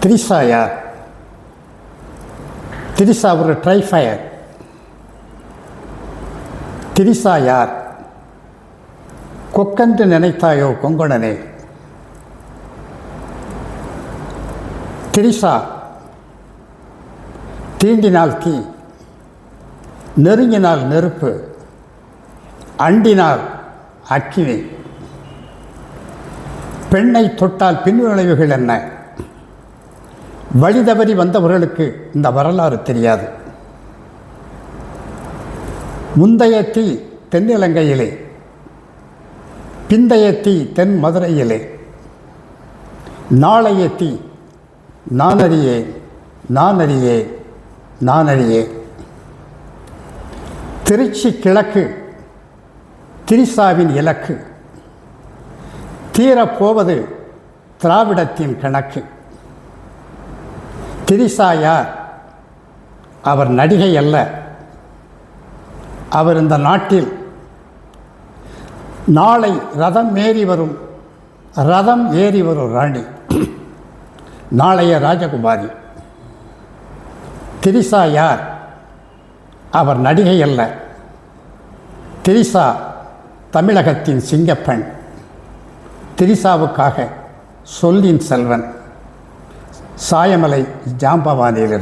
திரிஷா யார்? திரிஷா ஒரு ட்ரைஃபயர். திரிஷா யார்? கொக்கென்று நினைத்தாயோ கொங்கணனே. திரிஷா தீண்டினால் தீ, நெருங்கினால் நெருப்பு, அண்டினால் அக்கினி. பெண்ணை தொட்டால் பின்விளைவுகள் என்ன? வழி தவறி வந்தவர்களுக்கு இந்த வரலாறு தெரியாது. முந்தைய தீ தென்னிலங்கையிலே, பிந்தைய தீ தென் மதுரையிலே, நாளைய தீ நானறியே நானறியே நானறியே. திருச்சி கிழக்கு திரிஷாவின் இலக்கு, தீரப்போவது திராவிடத்தின் கணக்கு. திரிஷா யார்? அவர் நடிகை அல்ல. அவர் இந்த நாட்டில் நாளை ரதம் ஏறி வரும் ராணி, நாளைய ராஜகுமாரி. திரிஷா யார்? அவர் நடிகை அல்ல. திரிஷா தமிழகத்தின் சிங்கப்பெண். திரிஷாவுக்காக சொல்லின் செல்வன். சாயமலை ஜாம்பவானியிலிருந்து.